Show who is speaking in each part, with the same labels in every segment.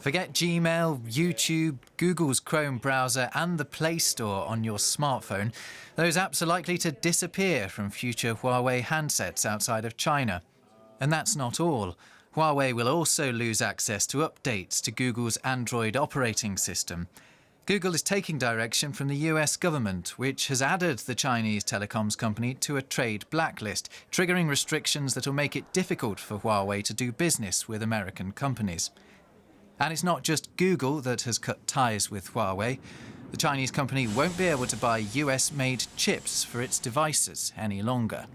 Speaker 1: Forget Gmail, YouTube, Google's Chrome browser and the Play Store on your smartphone. Those apps are likely to disappear from future Huawei handsets outside of China. And that's not all. Huawei will also lose access to updates to Google's Android operating system. Google is taking direction from the US government, which has added the Chinese telecoms company to a trade blacklist, triggering restrictions that will make it difficult for Huawei to do business with American companies. And it's not just Google that has cut ties with Huawei. The Chinese company won't be able to buy US-made chips for its devices any longer.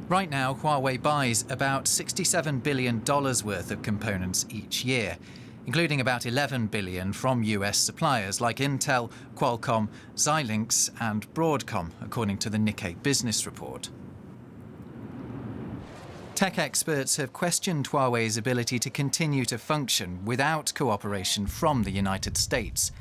Speaker 1: Right now, Huawei buys about $67 billion worth of components each year, including about $11 billion from US suppliers like Intel, Qualcomm, Xilinx and Broadcom, according to the Nikkei business report. Tech experts have questioned Huawei's ability to continue to function without cooperation from the United States.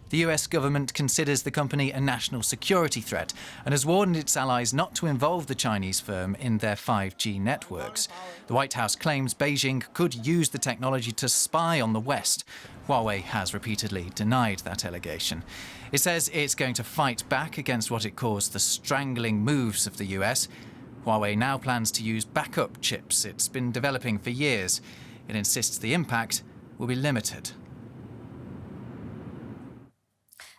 Speaker 1: The US government considers the company a national security threat and has warned its allies not to involve the Chinese firm in their 5G networks. The White House claims Beijing could use the technology to spy on the West. Huawei has repeatedly denied that allegation. It says it's going to fight back against what it calls the strangling moves of the US. Huawei now plans to use backup chips it's been developing for years. It insists the impact will be limited.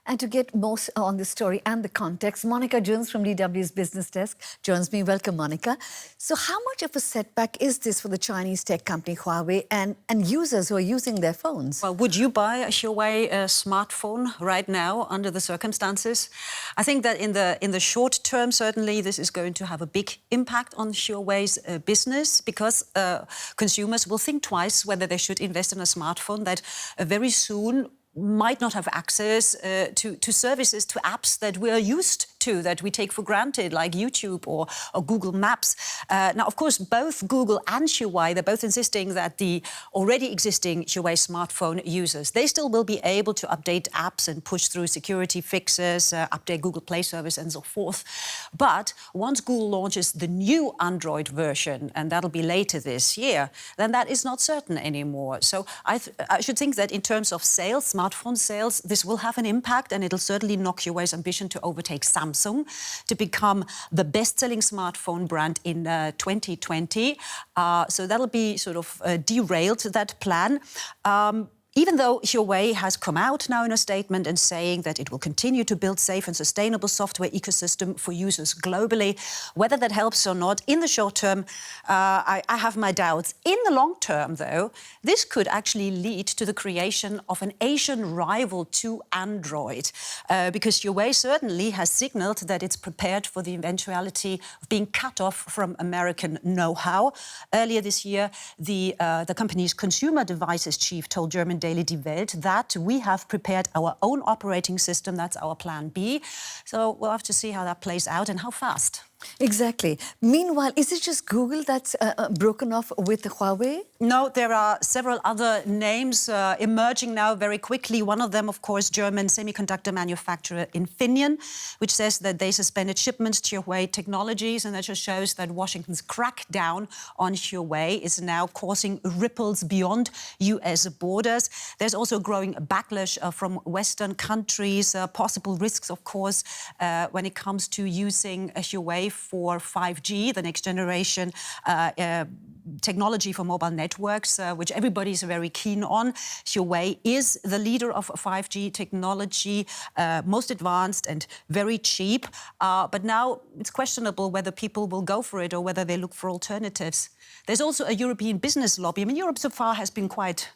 Speaker 2: And to get more on this story and the context, Monica Jones from DW's Business Desk joins me. Welcome, Monica. So how much of a setback is this for the Chinese tech company Huawei and users who are using their phones?
Speaker 3: Well, would you buy a Huawei smartphone right now under the circumstances? I think that in the short term, certainly, this is going to have a big impact on Huawei's business because consumers will think twice whether they should invest in a smartphone that very soon might not have access to services, to apps that we are used to, that we take for granted, like YouTube or Google Maps. Now, of course, both Google and Huawei, they're both insisting that the already existing Huawei smartphone users, they still will be able to update apps and push through security fixes, update Google Play service and so forth. But once Google launches the new Android version, and that'll be later this year, then that is not certain anymore. So I should think that in terms of sales, smartphone sales, this will have an impact, and it'll certainly knock Huawei's ambition to overtake Samsung to become the best-selling smartphone brand in 2020. So that'll be sort of derailed, that plan. Even though Huawei has come out now in a statement and saying that it will continue to build safe and sustainable software ecosystem for users globally, whether that helps or not, in the short term, I have my doubts. In the long term, though, this could actually lead to the creation of an Asian rival to Android, because Huawei certainly has signaled that it's prepared for the eventuality of being cut off from American know-how. Earlier this year, the company's consumer devices chief told German Daily Die Welt that we have prepared our own operating system. That's our plan B. So we'll have to see how that plays out and how fast.
Speaker 2: Exactly. Meanwhile, is it just Google that's broken off with Huawei?
Speaker 3: No, there are several other names emerging now very quickly. One of them, of course, German semiconductor manufacturer Infineon, which says that they suspended shipments to Huawei Technologies, and that just shows that Washington's crackdown on Huawei is now causing ripples beyond US borders. There's also growing backlash from Western countries, possible risks, of course, when it comes to using Huawei for 5G, the next generation technology for mobile networks, which everybody is very keen on. Huawei is the leader of 5G technology, most advanced and very cheap. But now it's questionable whether people will go for it or whether they look for alternatives. There's also a European business lobby. I mean, Europe so far has been quite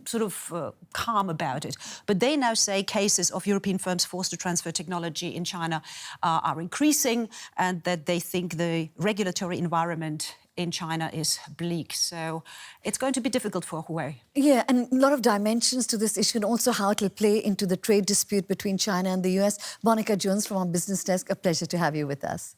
Speaker 3: sort of calm about it. But they now say cases of European firms forced to transfer technology in China are increasing, and that they think the regulatory environment in China is bleak. So it's going to be difficult for Huawei.
Speaker 2: Yeah, and a lot of dimensions to this issue, and also how it will play into the trade dispute between China and the US. Monica Jones from our Business Desk, a pleasure to have you with us.